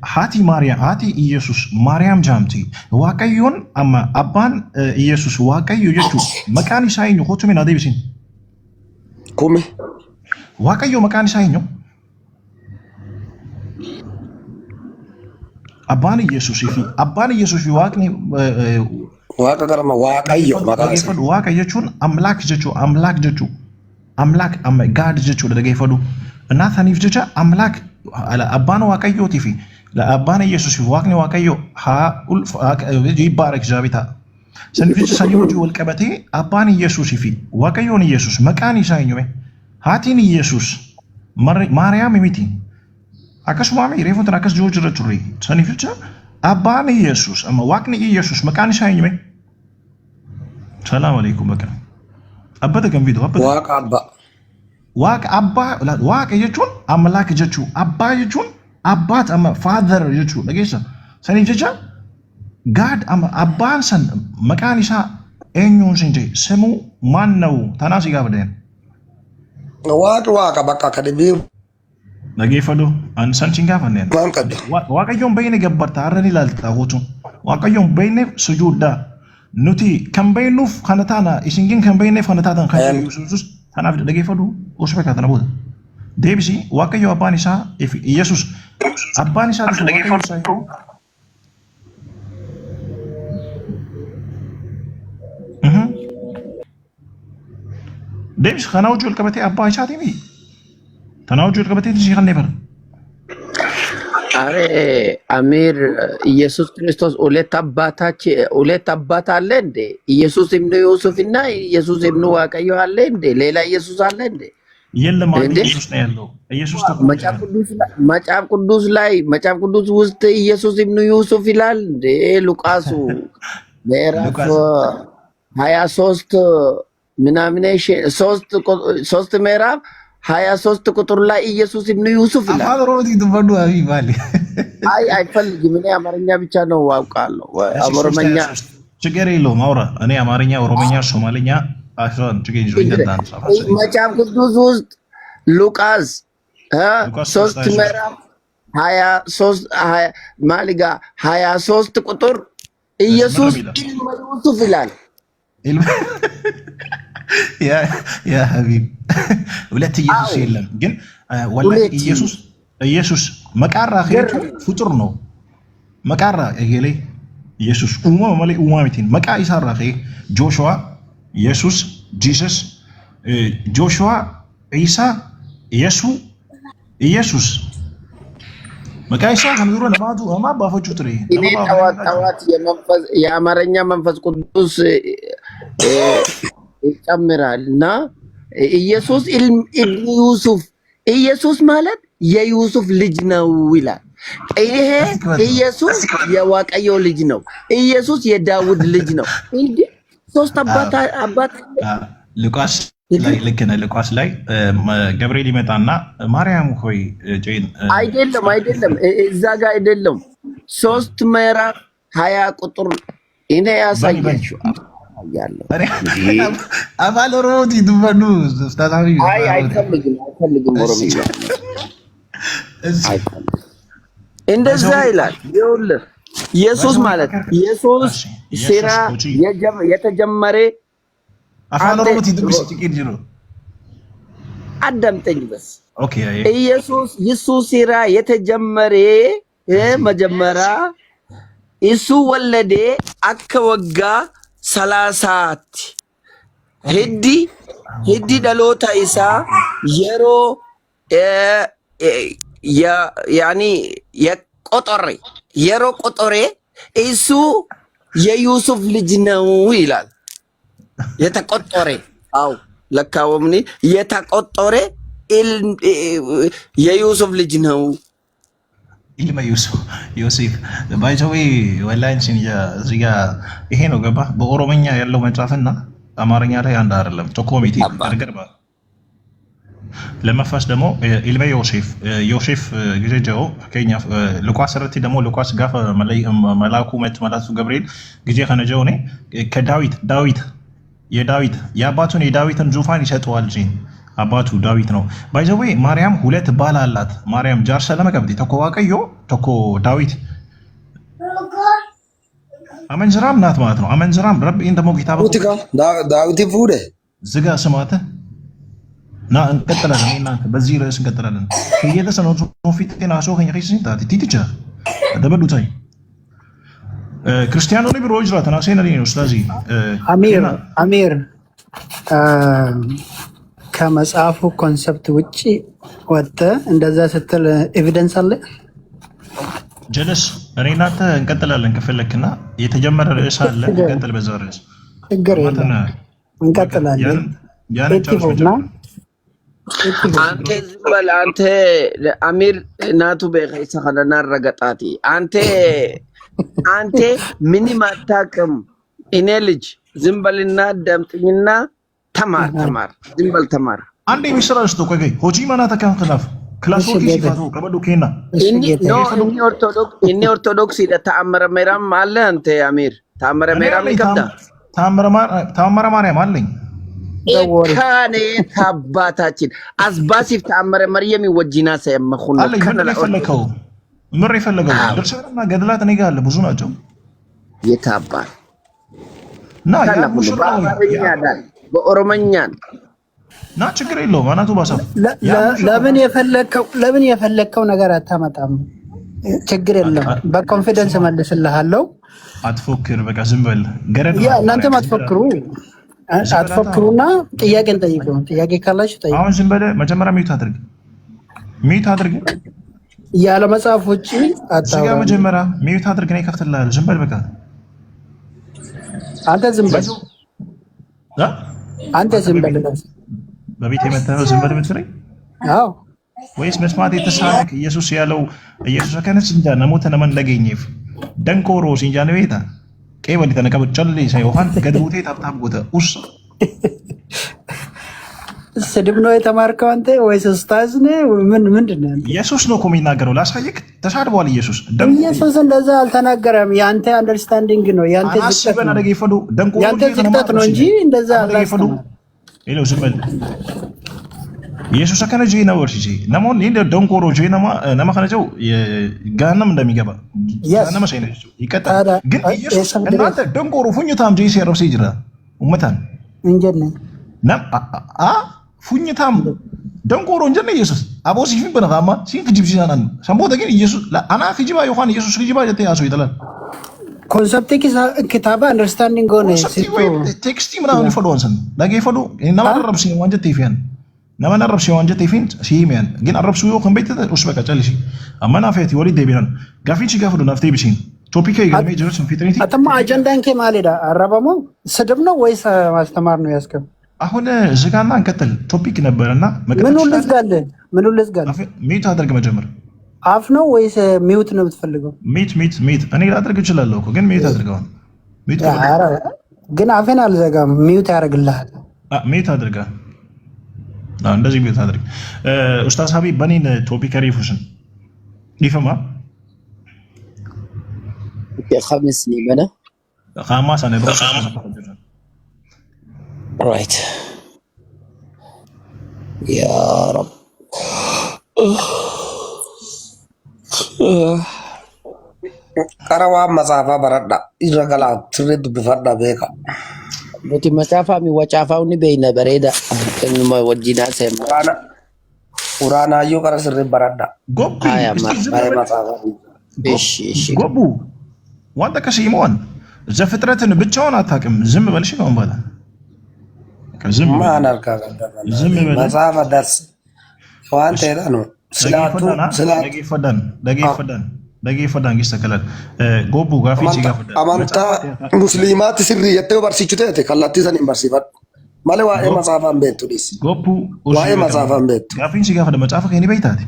Haati Maariyaam haati Iyesus Maariyaam jaamti waaqayyoon amma abbaan Iyesus waaqayyo jechuun maqaan isaa eenyu kootume na deebisin. Kumi. Waaqayyo maqaan isaa eenyu? Abbaan Iyesus fi waaqni waaqa garama waaqayyo maqaan isaa. Waaqa jechuun amlaak jechuun amma gaad jechuudha dhageeffadhu. Naataniif jecha amlaak abbaan waaqayyootii fi abbaan Iyesus fi waaqni waaqayyo haa yibaarak jaabita. Saniif jecha sanii hojii wal qabatee abbaan Iyesus fi waaqayyoon Iyesus maqaan isaa eenyume? Haatiin Iyesus Maariyaam miti. Akkasuma reefuun tan akkas jiru jira turre. Saniif jecha abbaan Iyesus amma waaqni Iyesus maqaan isaa eenyume? Salaam alaikum bakka. Abbata kan fidu abbata. Waaqa abbaa. Waaqa abbaa waaqa jechuun amlaak jechuu abbaa jechuun abbaat amma father jechuu dhageessa saniif jecha gaad amma abbaan san maqaan isaa eenyuun sin jee semuu maanna'u tanaa si gaafa deen. Waaqa bakka akademii. Dhageeffadhu an san sin gaafa deen. Waaqayyoon beeyne gabbartaa har'a ni ilaalta hootu waaqayyoon beeyne sujuuddaa nuti kan beeynuuf kana taana isingin kan beeyneef kana taatan kan Yesuus. Kanaaf dhageeffadhu osoo fakkaatan booda. Deebisi waaqayyo abbaan isaa Iyesus abbaan isaa dhageeffadhu. Deebisi kana hojii wal qabatee abbaa isaatii miti. Tana hojii wal qabatee si kan neefara. አሬ አሚር ኢየሱስ ክርስቶስ ሁለት አባት አለ እንዴ? ኢየሱስ ኢብኑ ዮሴፍ እና ኢየሱስ ኢብኑ ዋቀዮ አለ እንዴ? ሌላ ኢየሱስ አለ እንዴ? የለም አንድ ኢየሱስ ነው ያለው። ኢየሱስ መጽሐፍ ቅዱስ ውስጥ ኢየሱስ ኢብኑ ዮሴፍ ይላል እንዴ? ሉቃስ ምዕራፍ 23 ምናምን 3 ምዕራፍ 23 ቁጥር ላይ ኢየሱስ ኢብኑ ዮሴፍ ይላል። አፋን ኦሮሞ ትፈዱ አይባል አይፈልግም። እኔ አማርኛ ብቻ ነው አውቃለሁ። አማርኛ ችግር የለውም አውራ። እኔ አማርኛ፣ ኦሮሞኛ፣ ሶማሊኛ አሽራን ችግር ይዞኛል። መጽሐፍ ቅዱስ ውስጥ ሉቃስ 3 ምዕራፍ 23 ማሊጋ 23 ቁጥር ኢየሱስ ኢብኑ ዮሴፍ ይላል። ያ ሀቢብ ሁለት ኢየሱስ የለም። ግን ወላሂ ኢየሱስ መቃራ ኸይቱ ፍጡር ነው። መቃራ እገሌ ኢየሱስ ኡማ ማለ ኡማሚቲን መቃ ይሳራ ኸይ ጆሹዋ ኢየሱስ ጂሰስ ጆሹዋ ኢሳ ኢየሱስ መቃይሳ ከሚሩ ለማቱ አማ ባፈጩ ትሪ እኔ ጠዋት የአማርኛ መንፈስ ቅዱስ ይጨምራል እና ኢየሱስ ኢብኑ ዩሱፍ ኢየሱስ ማለት የዩሱፍ ልጅ ነው ይላል። ይሄ ኢየሱስ የዋቀዮ ልጅ ነው። ኢየሱስ የዳውድ ልጅ ነው። እንዴ ሶስት አባት ሉቃስ ላይ ልክ ነህ። ሉቃስ ላይ ገብርኤል ይመጣና ማርያም ሆይ አይደለም እዛ ጋር አይደለም 3 ምዕራፍ 20 ቁጥር እኔ ያሳያችሁ ያለው አፋል ኦሮሞቲ ድበኑ ስታታዊ አይፈልግም ኦሮምኛ እንደዛ ይላል። ይኸውልህ ኢየሱስ ማለት ኢየሱስ ስራ የተጀመረ አፋን ኦሮሞቲ ድብስ ጥቂት ጅሮ አዳምጠኝ በስ ኦኬ። ኢየሱስ ስራ የተጀመረ መጀመሪያ እሱ ወለደ አከወጋ 30 ሂዲ ደሎታ ኢሳ የሮ ያኒ የሮ ቆጦሬ እሱ የዩሱፍ ልጅ ነው ይላል። የተቆጠረ አው ለካወምኒ የተቆጠረ የዩሱፍ ልጅ ነው። ኢልማ ዮሴፍ ባይዘዌ ወላይን ሲንያ እዚህ ጋር ይሄ ነው ገባ። በኦሮሞኛ ያለው መጽሐፍና አማርኛ ላይ አንድ አይደለም። ቶኮሚቲ አርገርባ ለመፋስ ደግሞ ኢልማ ዮሴፍ ግዜጀው ከኛ ሉቃስ ረቲ ደግሞ ሉቃስ ጋር መላኩ መላሱ ገብርኤል ግዜ ከነጀው ኔ ከዳዊት የአባቱን የዳዊትን ዙፋን ይሰጠዋል። አባቱ ዳዊት ነው። ባይዘዌ ማርያም ሁለት ባል አላት። ማርያም ጃርሰ ለመቀብቲ ተኮ ዋቀዮ ተኮ ዳዊት አመንዝራም ናት ማለት ነው። አመንዝራም ረብ እንደሞ ኪታባ ዳዊት ፉደ ዝጋ ስማተ ና እንቀጥላለን። እናንተ በዚህ ርዕስ እንቀጥላለን። ከየተሰነው ፊት ጤና ሰው ከኛ ከይስን ታቲ ቲቲቻ ደበዱታይ ክርስቲያኖ ነው ቢሮ ይጅራ ተናሰነ ነው ኡስታዚ አሚር ከመጽሐፉ ኮንሰፕት ውጪ ወጣ እንደዛ ስትል ኤቪደንስ አለ። ጀለስ እኔ እናንተ እንቀጥላለን። ከፈለክና የተጀመረ ርዕስ አለ እንቀጥል። በዛ ርዕስ ችግር የለም እንቀጥላለን። አንተ ዝም አንተ አሚር ናቱ በኸይሳ ከለና ረገጣቲ አንተ ምንም አታውቅም። እኔ ልጅ ዝም በልና ደምጥኝና ተማር ዝም በል ተማር። አንዴ ሚስራስ ነው ቆይ ሆጂ ማና ተካንከላፍ ክላሶች ሲፋቱ ቀበዱ ኬና እኔ ኦርቶዶክስ ተአምረ ማርያም አለ። አንተ አሚር ተአምረ ማርያም ይከብዳ ተአምረ ማርያም አለኝ ካኔ ታባታችን አስባሲፍ ተአምረ ማርያም ወጂና ሰየመኹን ከነላ ፈለከው ምር ይፈልገው ድርሰትና ገድላት እኔ ጋር አለ ብዙ ናቸው። የታባል ና ያ ሙሽራው በኦሮሞኛ ና ችግር የለውም። አናቱ ባሰብ ለምን የፈለከው ነገር አታመጣም? ችግር የለም። በኮንፊደንስ መልስልሃለሁ። አትፎክር በቃ ዝም በል ገረድ። ያ እናንተም አትፎክሩና ጥያቄን ጠይቁ። ጥያቄ ካላችሁ ጠይቁ። አሁን ዝም በል መጀመሪያ ሚዩት አድርግ ያለ መጽሐፍ ውጪ እዚህ ጋር መጀመሪያ ሚዩት አድርግ ነው ይከፍትልሃል። ዝም በል በቃ አንተ ዝም በል በቤት የመጣው ዝም በል የምትለኝ? አዎ ወይስ መስማት የተሳነክ ኢየሱስ ያለው ኢየሱስ ከነስ እንጃ ነሞተ ነመን ለገኘፍ ደንኮሮ ሲንጃ ነው ቤታ ቀበል ተነቀበ ጨልሊ ሳይሆን ገድቡቴ ታብታብ ጎተ ኡስ ስድብ ነው የተማርከው አንተ ወይስ ኡስታዝ ነህ? ምንድን ነው? ኢየሱስ ነው እኮ የሚናገረው። ላሳየክ ተሳድቧል ኢየሱስ እንደዛ አልተናገረም። ያንተ አንደርስታንዲንግ ነው ያንተ ዝቅጠት ነው እንጂ እንደዛ አላስተማረም። ኢየሱስ ዝም ኢየሱስ ከነጂ ነው ወርሺ ነሞን እንደ ደንቆሮ ጄናማ ነማከነጀው ጋናም እንደሚገባ ጋናማ ሳይነጅ ይቀጣል። ግን ኢየሱስ እናንተ ደንቆሮ ፉኝታም ጄሲ ያረብሰ ይጅራ ኡመታን እንጀነ nam a funyitam ደንቆሮ እንጀነ ኢየሱስ አቦ ሲፊን በነፋማ ሲን ክጅብሲናን ሰምቦተ ግን ኢየሱስ አና ክጅባ ዮሐን ኢየሱስ ክጅባ ጀተ ያሶ ይተላል ኮንሰፕት ኪታባ አንደርስታንዲንግ ሆነ ቴክስቲ ምናምን ይፈዶንሰን ለጌ ይፈዶ ነማረብሲ ወንጀት ይፊያን ነማረብሲ ወንጀት ይፊን ሲሚያን ግን አረብሱ ዮ ከንበይተ ኡስ በቃ ጨልሲ አማና ፈቲ ወሊ ደቢናን ጋፊን ሲጋፍዱ ናፍቴ ቢሲን ቶፒክ ይገርመ ጀርስ ፊትሪቲ አተማ አጀንዳን ከማለዳ አረባሞ ስድብ ነው ወይስ ማስተማር ነው ያስከም አሁን ዝጋና እንቀጥል ቶፒክ ነበርና ምን ልዝጋለ ሚት አድርግ መጀመር አፍ ነው ወይስ ሚውት ነው የምትፈልገው ሚት እኔ ላድርግ እችላለሁ እኮ ግን ሚት አድርገው ሚት ግን አፌን አልዘጋም ሚውት ያደርግልሃል ሚት አድርጋ እንደዚህ ሚት አድርግ ኡስታዝ ሀቢብ በኔን ቶፒክ አሪፉስን ይፈማ የኸምስ ሊመና ኻማስ አነ ብራስ right ya rab karawa masafa baradda iragala tired bifadda beka boti masafa mi wachafa uni beina bareda enuma wajina sem urana yo kara sirre baradda gobi aya masafa ishi gobu wanda kashimon ዘፍጥረትን ብቻውን አታውቅም ዝም በልሽ ነው ማለት ከዝም ማን አልካ ዝም በል መጽሐፈ ደርስ ዋንተ ነው ስላቱ ደጊ ፈዳን ይስተከላል ጎቡ ጋፊ ሲጋፈዳ አማንታ ሙስሊማት ስሪ የተው በርሲቹቴ ከላቲ ሰን በርሲፋት ማለ ዋኤ መጽሐፋን ቤቱ ዲስ ጎቡ ዋኤ መጽሐፋን ቤቱ ጋፊ ሲጋፈዳ መጽሐፍ ከኔ በይታት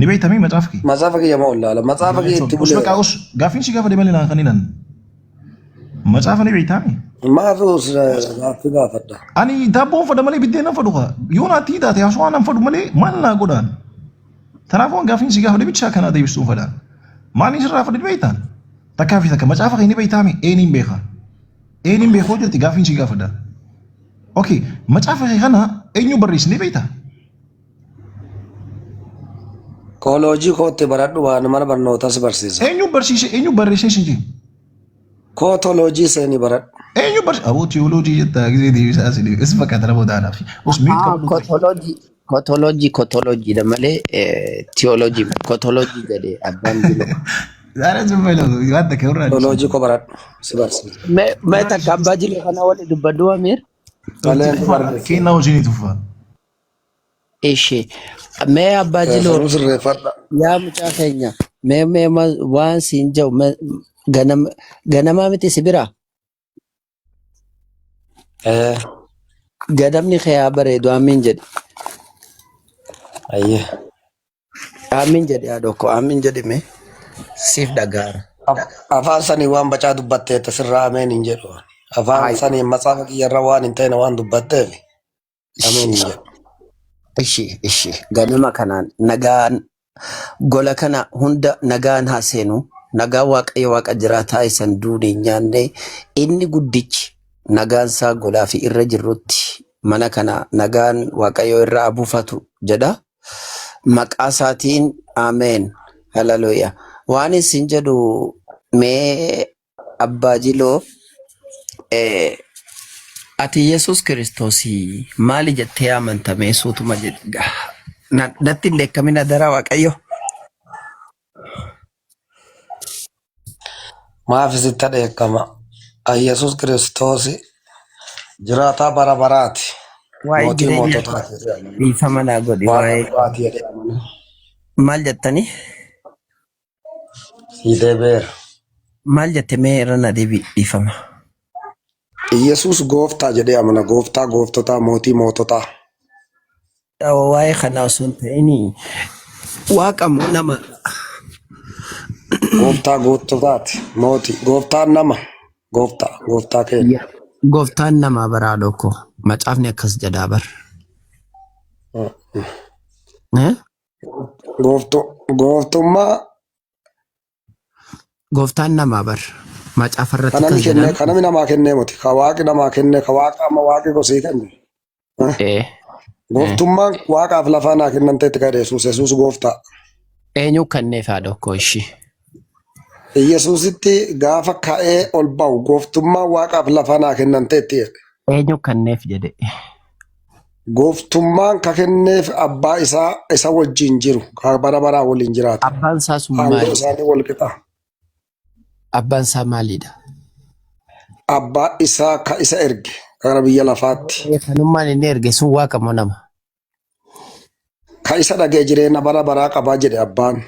ኒበይተሚ መጽሐፍኪ መጽሐፍኪ የማውላለ መጽሐፍኪ ትቡለ በቃውስ ጋፊን ሲጋፈደ በለና ከኒነን መጽሐፍ ኒበይታሚ ማፉስ ጋፊጋ ፈዳ አኒ ዳቦ ፈደ መለ ቢደና ፈዱካ ዮናቲ ዳት ያሷናን ፈዱ መለ ማንና ጎዳን ተራፎን ጋፊን ሲጋፈደ ብቻ ከና ደይብሱ ፈዳ ማን ይስራ ፈደ ኒበይታን ተካፊ ተከ መጽሐፍኪ ኒበይታሚ ኤኒም ቤኻ ጀቲ ጋፊን ሲጋፈዳ ኦኬ መጽሐፍኪ ከና ኤኙ በሪስ ኒበይታ ኮሎጂ ኮቴ በራዱ ዋን ማን በርኖታስ በርሲስ ኤኙ በርሲስ እንጂ ኮቶሎጂ ሰኒ በራድ ኤኙ በርስ አቡ ቲዮሎጂ የታ ጊዜ ዲቪሳስ ዲ እስ በቀደረ ቦታ ናፊ ኡስ ሚት ኮቶሎጂ ደመለ ቲዮሎጂ ኮቶሎጂ ገደ አባን ቢሎ ዛሬ ዝምበለ ያንተ ከውራ ኮቶሎጂ ኮበራድ ሲበርስ መታ ካባጂ ለከና ወለ ድበዱ አሚር ኬናው ጂኒ ቱፋ እሺ ሜ አባጅሎ ያ ሙጫፈኛ ሜ ዋን ሲንጀው ገነማ ምት ሲብራ ገደምኒ ኸያ በሬዶ አሚን ጀድ አየ አሚን ጀድ ያዶኮ አሚን ጀድ ሜ ሲፍ ዳጋር አፋሰኒ ዋን በጫ ዱበቴ ተስራ አሜን እንጀዶ አፋሰኒ መጻፈቅ የራዋን እንተና ዋን ዱበቴ አሜን እንጀዶ እሺ ganama kanaan nagaan gola kana hunda nagaan haseenu nagaa waaqayyo waaqa jiraataa isan duunee nyaanne inni guddichi nagaan isaa golaa fi irra jirrutti mana kana nagaan waaqayyo irra abuufatu jedha maqaa isaatiin ameen haleluuya waan isin jedhu mee abbaa jiloo ati Yesus Kiristosi maali jettee amantame suutuma jedha natti leekamina dara waaqayyo maaf sitta dheekama Yesus Kiristosi jiraata bara baraati mootii moototaati dhiifama naa godhi waa'ee maal jettani hideebeera maal jette mee irra na dhiifama Yesus gooftaa jedhee amana gooftota mootii moototaa. Waa'ee kana osoo hin ta'ini waaqamoo nama. Gooftotaati mootii gooftaan nama gooftaa keenya. Gooftaan nama baraadho ko macaafni akkas jedhaa bar. Gooftummaa. Gooftaan nama bar. Macaafa irratti kan jedhamu kanami namaa kennee moti kawaaqi namaa kennee kawaaqa amma waaqi gosii kenne gooftummaan waaqaaf lafaa naa kennamteetti kadhe Yesuus gooftaa eenyu kanneef haadha okkoo ishii Yesuusitti gaafa ka'ee ol ba'u gooftummaa waaqaaf lafa naa kennanteetti jedhe. Eenyu kanneef jedhe. Gooftummaan ka kenneef abbaa isa wajjin jiru ka bara baraa waliin jiraatu. Abbaan isaa sun Hangoo maali? isaanii wal qixa. Abbaan isaa maalidha? Abbaa isaa ka isa erge gara biyya lafaatti. Kanummaan inni erge sun waaqa moo nama? Ka isa dhagee jireenya bara baraa qabaa jedhe abbaan.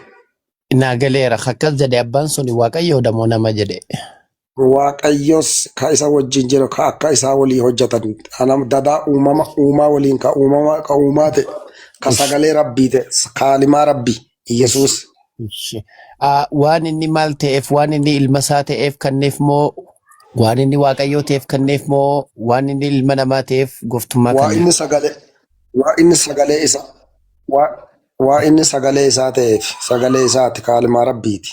Naa galeera akkas jedhe abbaan sun waaqayyoodha moo nama jedhe. Waaqayyos ka isa wajjin jiru ka akka isaa walii hojjetan anam dadaa uumaa waliin ka uumaa ta'e ka sagalee rabbii ta'e kaalimaa rabbii Yesuus. Waan inni maal ta'eef waan inni ilma isaa ta'eef kanneef moo waan inni waaqayyoo ta'eef kanneef moo waan inni ilma namaa ta'eef gooftummaa kanneef. Waa inni sagalee isaa ta'eef sagalee isaati kaalimaa rabbiiti.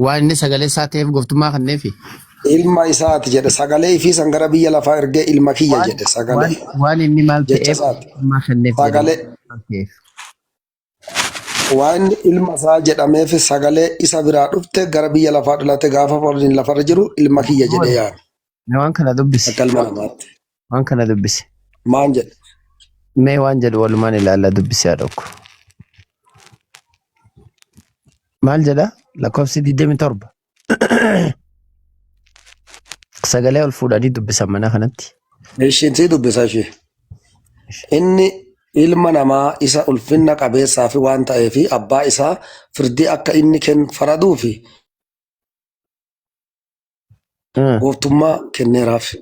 Waan inni sagalee isaa ta'eef gooftummaa kanneefi. Ilma isaati jedhe sagalee fi sangara biyya lafaa ergee ilma kiyya jedhe sagalee. Waan inni maal ta'eef gooftummaa kanneef. Sagalee. Waan ilma isaa jedhameef sagalee isa biraa dhufte gara biyya lafaa dhalate gaafa waliin lafarra jiru ilma kiyya jedhe yaada. Waan kana dubbise. Akka ilma namaatti. Waan kana dubbise. Maan jedhe. Mee waan jedhu walumaan ilaalla dubbisee dhokku. Maal jedha? Lakkoofsi 27. Sagalee ol fuudhanii dubbisan mana kanatti. Ishiin si dubbisa ishee. Inni ilma namaa isa ulfinna qabeessaa fi waan ta'eef abbaa isaa firdii akka inni faraduu fi gooftummaa kenneeraaf.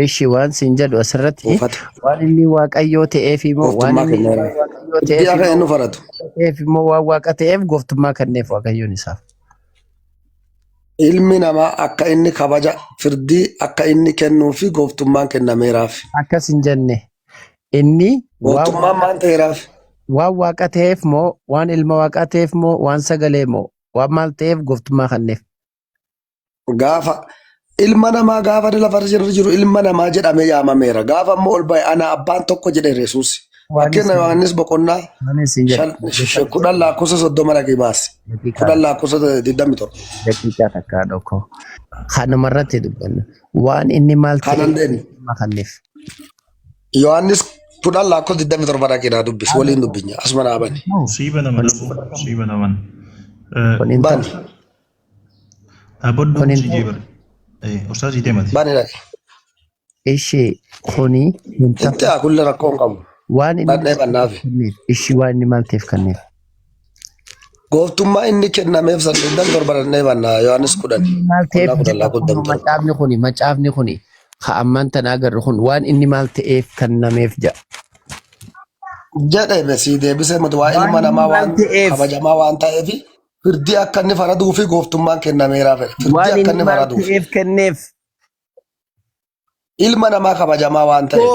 Ishii waan siin jedhu asirratti waan inni waaqayyoo ta'eef immoo waan inni waaqayyoo ta'eef immoo waan waaqa ta'eef gooftummaa kenneef waaqayyoon isaaf. Ilmi namaa akka inni kabaja firdii akka inni kennuu fi gooftummaan kennameeraaf. Akkas hin jenne inni gooftummaan maal ta'eeraaf? Waan waaqa ta'eef moo waan ilma waaqaa ta'eef moo waan sagalee moo waan maal ta'eef gooftummaa kenneef. Gaafa ilma namaa gaafa lafarra jiru ilma namaa jedhamee yaamameera. Gaafa immoo ol ba'e ana abbaan tokko jedhe Yesuus. Fakkeenya Yohaannis boqonnaa 10 lakkoofsa 30 dhaqee baase. 10 lakkoofsa 27. Daqiiqaa takkaa dhokko. Kanumarratti dubbanna. Waan inni maal ta'eef. Yohaannis 10 lakkoofsa 27 dhaqee naa dubbis waliin dubbinya asuma naa bane. Siiba naman. Bani. Aboddoon si jeebare. Ustaas iteemati. Bani dhaqe. Ishee kuni hin ta'a. Itti akulle rakkoon qabu. Waan inni ishii waan inni maal ta'eef kenneef. Gooftummaa inni kennameef saddeettan torbannee bannaa Yohaannis 10. Maal ta'eef macaafni kuni ka ammaan tana agarru kun waan inni maal ta'eef kennameef jedha. Jedhee besii deebisee mutu waa ilma namaa waan kabajamaa waan ta'eef firdii akka inni faraduu fi gooftummaan kennameeraaf. Waan inni maal ta'eef kenneef. Ilma namaa kabajamaa waan ta'eef.